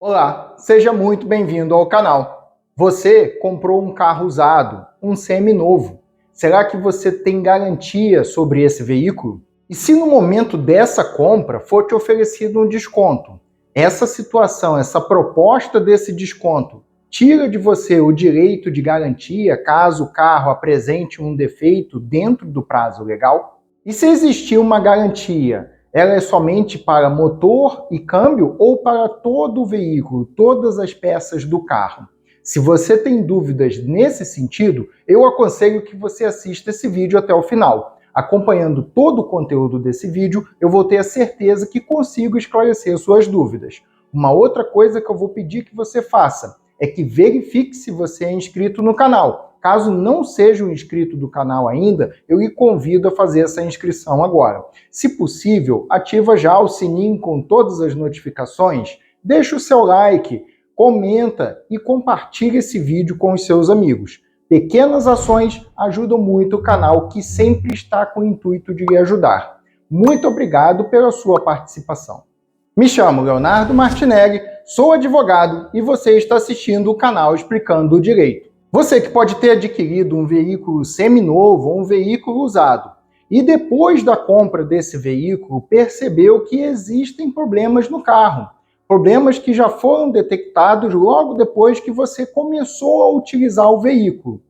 Olá, seja muito bem-vindo ao canal. Você comprou um carro usado, um seminovo. Será que você tem garantia sobre esse veículo? E se no momento dessa compra for te oferecido um desconto? Essa situação, essa proposta desse desconto, tira de você o direito de garantia caso o carro apresente um defeito dentro do prazo legal? E se existir uma garantia, ela é somente para motor e câmbio ou para todo o veículo, todas as peças do carro? Se você tem dúvidas nesse sentido, eu aconselho que você assista esse vídeo até o final. Acompanhando todo o conteúdo desse vídeo, eu vou ter a certeza que consigo esclarecer suas dúvidas. Uma outra coisa que eu vou pedir que você faça é que verifique se você é inscrito no canal. Caso não seja um inscrito do canal ainda, eu lhe convido a fazer essa inscrição agora. Se possível, ativa já o sininho com todas as notificações, deixa o seu like, comenta e compartilha esse vídeo com os seus amigos. Pequenas ações ajudam muito o canal, que sempre está com o intuito de lhe ajudar. Muito obrigado pela sua participação. Me chamo Leonardo Martinelli, sou advogado e você está assistindo o canal Explicando o Direito. Você que pode ter adquirido um veículo seminovo ou um veículo usado e depois da compra desse veículo percebeu que existem problemas no carro, problemas que já foram detectados logo depois que você começou a utilizar o veículo.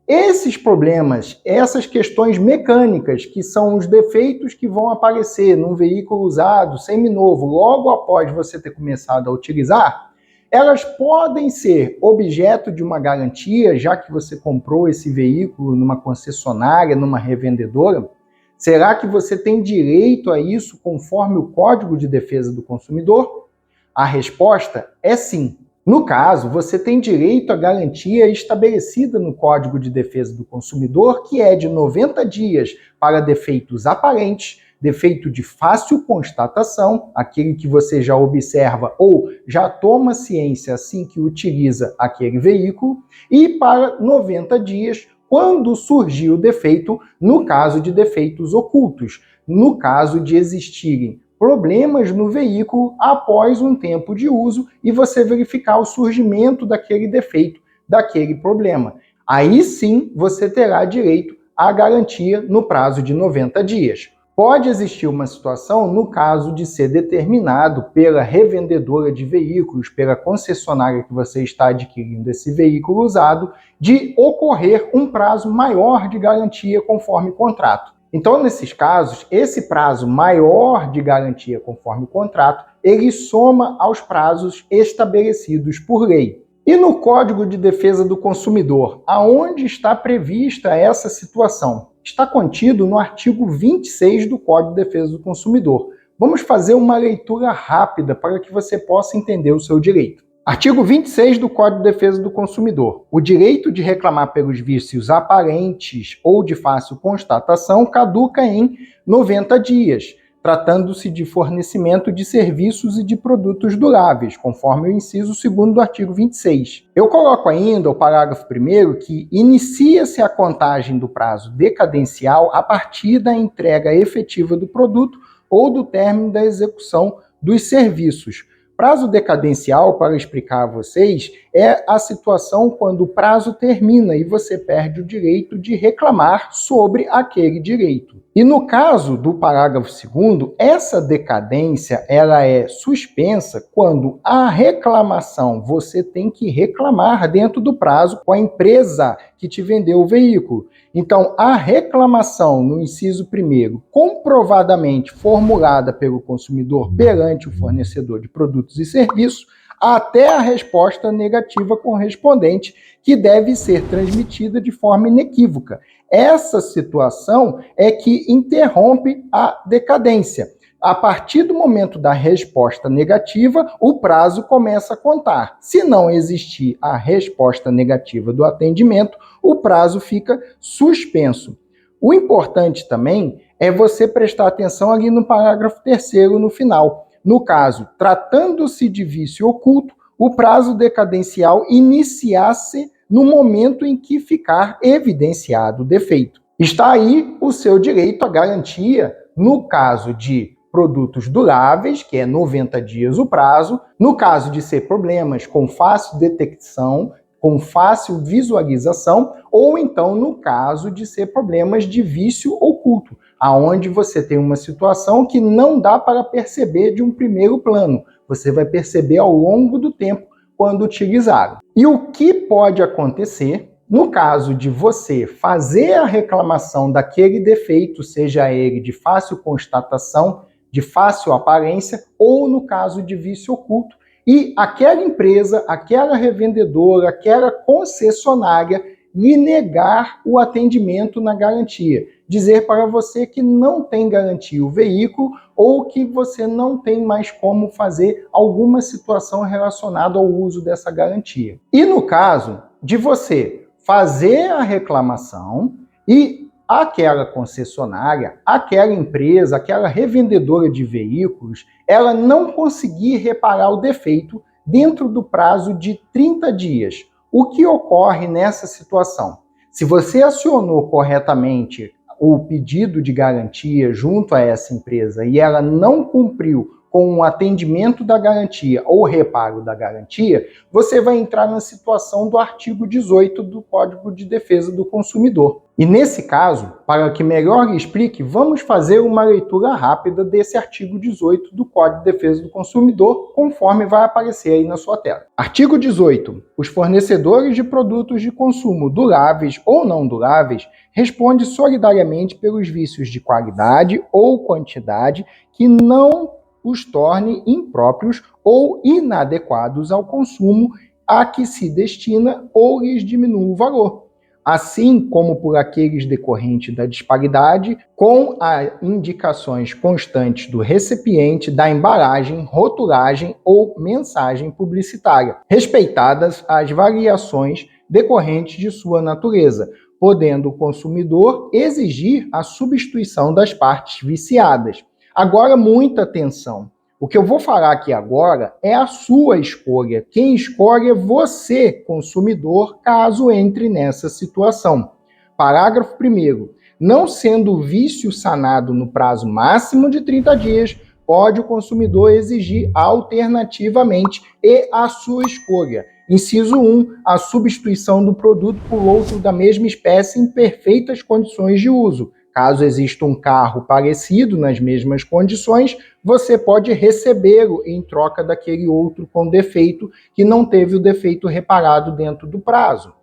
Esses problemas, essas questões mecânicas, que são os defeitos que vão aparecer num veículo usado, seminovo, logo após você ter começado a utilizar, elas podem ser objeto de uma garantia, já que você comprou esse veículo numa concessionária, numa revendedora? Será que você tem direito a isso conforme o Código de Defesa do Consumidor? A resposta é sim. No caso, você tem direito à garantia estabelecida no Código de Defesa do Consumidor, que é de 90 dias para defeitos aparentes, defeito de fácil constatação, aquele que você já observa ou já toma ciência assim que utiliza aquele veículo, e para 90 dias quando surgir o defeito, no caso de defeitos ocultos, no caso de existirem problemas no veículo após um tempo de uso e você verificar o surgimento daquele defeito, daquele problema. Aí sim você terá direito à garantia no prazo de 90 dias. Pode existir uma situação no caso de ser determinado pela revendedora de veículos, pela concessionária que você está adquirindo esse veículo usado, de ocorrer um prazo maior de garantia conforme contrato. Então, nesses casos, esse prazo maior de garantia conforme contrato, ele soma aos prazos estabelecidos por lei. E no Código de Defesa do Consumidor, aonde está prevista essa situação? Está contido no artigo 26 do Código de Defesa do Consumidor. Vamos fazer uma leitura rápida para que você possa entender o seu direito. Artigo 26 do Código de Defesa do Consumidor. O direito de reclamar pelos vícios aparentes ou de fácil constatação caduca em 90 dias, tratando-se de fornecimento de serviços e de produtos duráveis, conforme o inciso 2º do artigo 26. Eu coloco ainda o parágrafo 1º que inicia-se a contagem do prazo decadencial a partir da entrega efetiva do produto ou do término da execução dos serviços. Prazo decadencial, para explicar a vocês, é a situação quando o prazo termina e você perde o direito de reclamar sobre aquele direito. E no caso do parágrafo 2º, essa decadência ela é suspensa quando a reclamação você tem que reclamar dentro do prazo com a empresa que te vendeu o veículo. Então, a reclamação no inciso 1º, comprovadamente formulada pelo consumidor perante o fornecedor de produtos e serviços, até a resposta negativa correspondente, que deve ser transmitida de forma inequívoca. Essa situação é que interrompe a decadência. A partir do momento da resposta negativa, o prazo começa a contar. Se não existir a resposta negativa do atendimento, o prazo fica suspenso. O importante também é você prestar atenção ali no parágrafo 3º no final. No caso, tratando-se de vício oculto, o prazo decadencial iniciar-se no momento em que ficar evidenciado o defeito. Está aí o seu direito à garantia no caso de produtos duráveis, que é 90 dias o prazo, no caso de ser problemas com fácil detecção, com fácil visualização, ou então no caso de ser problemas de vício oculto, aonde você tem uma situação que não dá para perceber de um primeiro plano. Você vai perceber ao longo do tempo quando utilizado. E o que pode acontecer no caso de você fazer a reclamação daquele defeito, seja ele de fácil constatação, de fácil aparência, ou no caso de vício oculto, e aquela empresa, aquela revendedora, aquela concessionária lhe negar o atendimento na garantia, dizer para você que não tem garantia o veículo ou que você não tem mais como fazer alguma situação relacionada ao uso dessa garantia. E no caso de você fazer a reclamação e aquela concessionária, aquela empresa, aquela revendedora de veículos, ela não conseguir reparar o defeito dentro do prazo de 30 dias. O que ocorre nessa situação? Se você acionou corretamente o pedido de garantia junto a essa empresa e ela não cumpriu com o atendimento da garantia ou reparo da garantia, você vai entrar na situação do artigo 18 do Código de Defesa do Consumidor. E nesse caso, para que melhor lhe explique, vamos fazer uma leitura rápida desse artigo 18 do Código de Defesa do Consumidor, conforme vai aparecer aí na sua tela. Artigo 18. Os fornecedores de produtos de consumo duráveis ou não duráveis respondem solidariamente pelos vícios de qualidade ou quantidade que não os torne impróprios ou inadequados ao consumo a que se destina ou lhes diminua o valor, assim como por aqueles decorrentes da disparidade com as indicações constantes do recipiente, da embalagem, rotulagem ou mensagem publicitária, respeitadas as variações decorrentes de sua natureza, podendo o consumidor exigir a substituição das partes viciadas. Agora, muita atenção. O que eu vou falar aqui agora é a sua escolha. Quem escolhe é você, consumidor, caso entre nessa situação. Parágrafo 1º. Não sendo o vício sanado no prazo máximo de 30 dias, pode o consumidor exigir alternativamente e a sua escolha. Inciso 1. A substituição do produto por outro da mesma espécie em perfeitas condições de uso. Caso exista um carro parecido nas mesmas condições, você pode recebê-lo em troca daquele outro com defeito que não teve o defeito reparado dentro do prazo.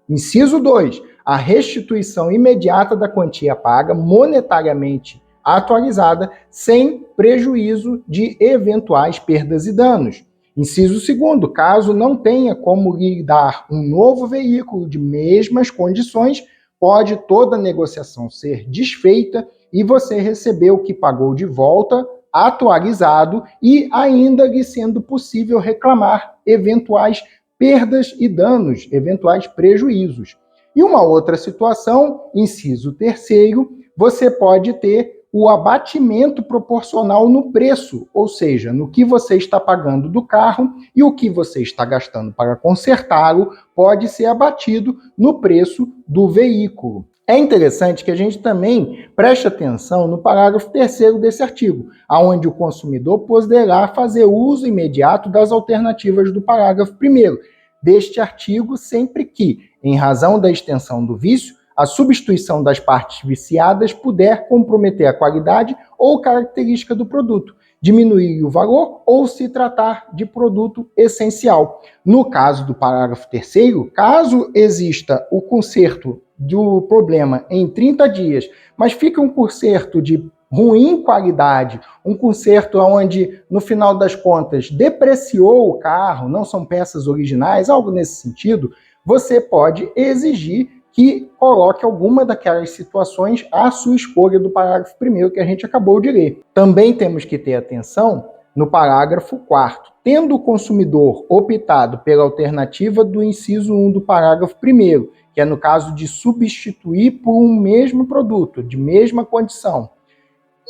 Inciso 2. A restituição imediata da quantia paga monetariamente atualizada sem prejuízo de eventuais perdas e danos. Inciso 2º. Caso não tenha como lhe dar um novo veículo de mesmas condições, pode toda a negociação ser desfeita e você receber o que pagou de volta, atualizado e ainda lhe sendo possível reclamar eventuais perdas e danos, eventuais prejuízos. E uma outra situação, inciso 3º, você pode ter o abatimento proporcional no preço, ou seja, no que você está pagando do carro e o que você está gastando para consertá-lo pode ser abatido no preço do veículo. É interessante que a gente também preste atenção no parágrafo 3º desse artigo, onde o consumidor poderá fazer uso imediato das alternativas do parágrafo 1º deste artigo, sempre que, em razão da extensão do vício, a substituição das partes viciadas puder comprometer a qualidade ou característica do produto, diminuir o valor ou se tratar de produto essencial. No caso do parágrafo 3º, caso exista o conserto do problema em 30 dias, mas fica um conserto de ruim qualidade, um conserto onde, no final das contas, depreciou o carro, não são peças originais, algo nesse sentido, você pode exigir que coloque alguma daquelas situações à sua escolha do parágrafo 1º que a gente acabou de ler. Também temos que ter atenção no parágrafo 4º. Tendo o consumidor optado pela alternativa do inciso 1 do parágrafo 1º, que é no caso de substituir por um mesmo produto, de mesma condição,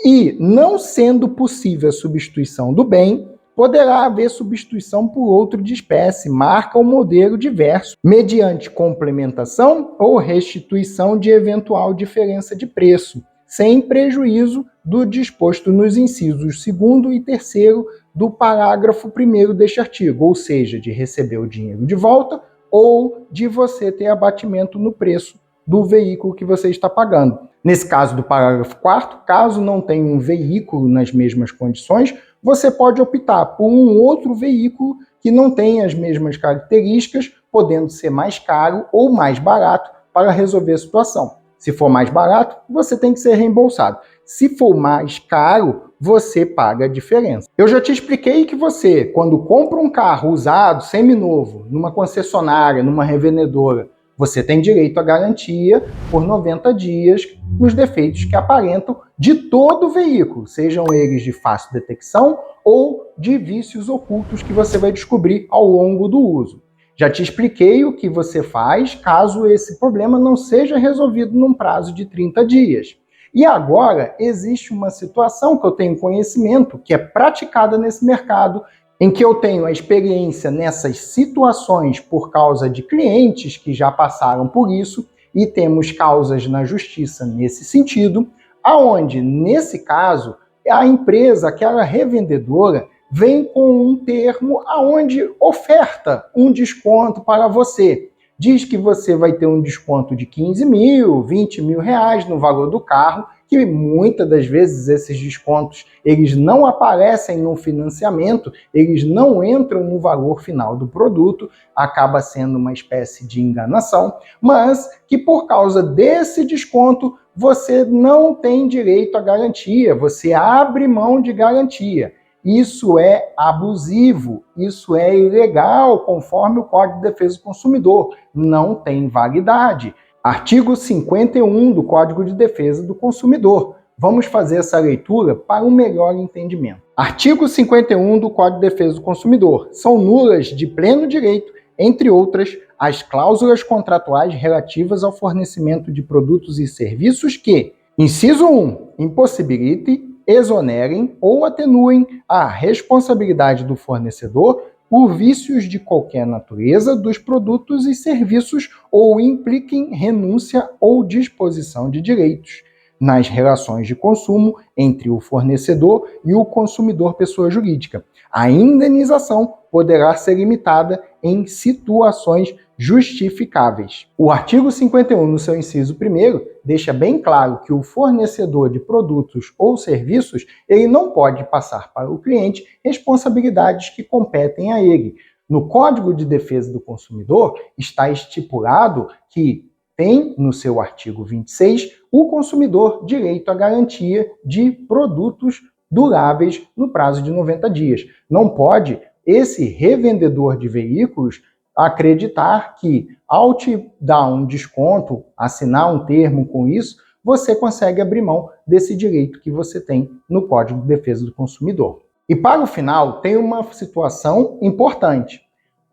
e não sendo possível a substituição do bem, poderá haver substituição por outro de espécie, marca ou modelo diverso, mediante complementação ou restituição de eventual diferença de preço, sem prejuízo do disposto nos incisos 2º e 3º do parágrafo 1º deste artigo, ou seja, de receber o dinheiro de volta ou de você ter abatimento no preço do veículo que você está pagando. Nesse caso do parágrafo 4º, caso não tenha um veículo nas mesmas condições, você pode optar por um outro veículo que não tenha as mesmas características, podendo ser mais caro ou mais barato para resolver a situação. Se for mais barato, você tem que ser reembolsado. Se for mais caro, você paga a diferença. Eu já te expliquei que você, quando compra um carro usado, seminovo, numa concessionária, numa revendedora, você tem direito à garantia por 90 dias nos defeitos que aparentam de todo o veículo, sejam eles de fácil detecção ou de vícios ocultos que você vai descobrir ao longo do uso. Já te expliquei o que você faz caso esse problema não seja resolvido num prazo de 30 dias. E agora existe uma situação que eu tenho conhecimento, que é praticada nesse mercado, em que eu tenho a experiência nessas situações por causa de clientes que já passaram por isso, e temos causas na justiça nesse sentido, aonde, nesse caso, a empresa, aquela revendedora, vem com um termo aonde oferta um desconto para você. Diz que você vai ter um desconto de 15 mil, 20 mil reais no valor do carro, que muitas das vezes esses descontos eles não aparecem no financiamento, eles não entram no valor final do produto, acaba sendo uma espécie de enganação, mas que por causa desse desconto você não tem direito à garantia, você abre mão de garantia. Isso é abusivo, isso é ilegal, conforme o Código de Defesa do Consumidor, não tem validade. Artigo 51 do Código de Defesa do Consumidor. Vamos fazer essa leitura para um melhor entendimento. Artigo 51 do Código de Defesa do Consumidor. São nulas de pleno direito, entre outras, as cláusulas contratuais relativas ao fornecimento de produtos e serviços que, inciso 1, impossibilite, exonerem ou atenuem a responsabilidade do fornecedor por vícios de qualquer natureza dos produtos e serviços ou impliquem renúncia ou disposição de direitos nas relações de consumo entre o fornecedor e o consumidor pessoa jurídica. A indenização poderá ser limitada em situações justificáveis. O artigo 51, no seu inciso 1º, deixa bem claro que o fornecedor de produtos ou serviços ele não pode passar para o cliente responsabilidades que competem a ele. No Código de Defesa do Consumidor está estipulado que tem, no seu artigo 26, o consumidor direito à garantia de produtos duráveis no prazo de 90 dias. Não pode esse revendedor de veículos acreditar que, ao te dar um desconto, assinar um termo com isso, você consegue abrir mão desse direito que você tem no Código de Defesa do Consumidor. E para o final, tem uma situação importante.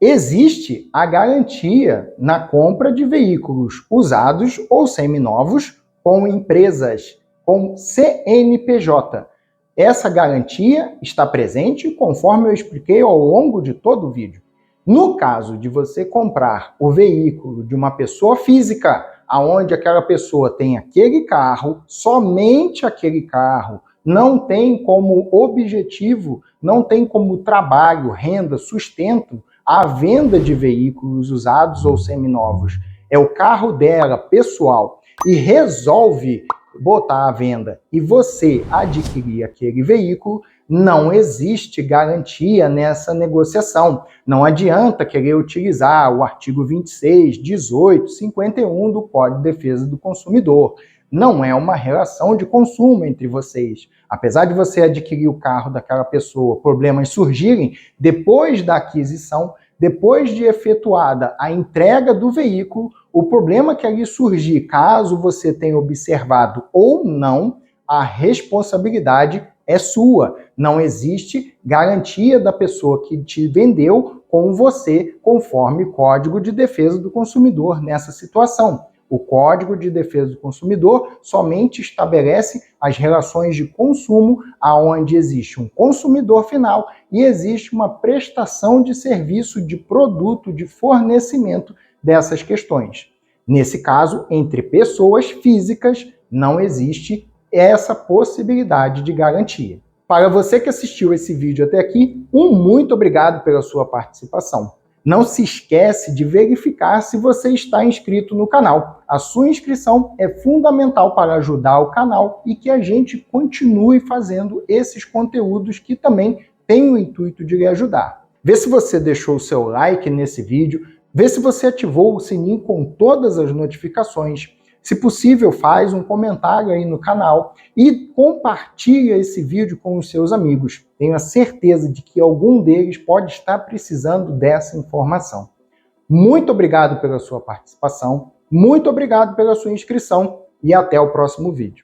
Existe a garantia na compra de veículos usados ou seminovos com empresas com CNPJ. Essa garantia está presente conforme eu expliquei ao longo de todo o vídeo. No caso de você comprar o veículo de uma pessoa física, aonde aquela pessoa tem aquele carro, somente aquele carro, não tem como objetivo, não tem como trabalho, renda, sustento, a venda de veículos usados ou seminovos. É o carro dela, pessoal, e resolve botar à venda e você adquirir aquele veículo, não existe garantia nessa negociação. Não adianta querer utilizar o artigo 26, 18, 51 do Código de Defesa do Consumidor. Não é uma relação de consumo entre vocês. Apesar de você adquirir o carro daquela pessoa, problemas surgirem depois da aquisição, depois de efetuada a entrega do veículo, o problema que ali surgir, caso você tenha observado ou não, a responsabilidade é sua. Não existe garantia da pessoa que te vendeu com você, conforme o Código de Defesa do Consumidor nessa situação. O Código de Defesa do Consumidor somente estabelece as relações de consumo aonde existe um consumidor final e existe uma prestação de serviço, de produto, de fornecimento dessas questões. Nesse caso, entre pessoas físicas, não existe essa possibilidade de garantia. Para você que assistiu esse vídeo até aqui, muito obrigado pela sua participação. Não se esquece de verificar se você está inscrito no canal. A sua inscrição é fundamental para ajudar o canal e que a gente continue fazendo esses conteúdos que também têm o intuito de lhe ajudar. Vê se você deixou o seu like nesse vídeo, vê se você ativou o sininho com todas as notificações. Se possível, faz um comentário aí no canal e compartilha esse vídeo com os seus amigos. Tenho a certeza de que algum deles pode estar precisando dessa informação. Muito obrigado pela sua participação, muito obrigado pela sua inscrição e até o próximo vídeo.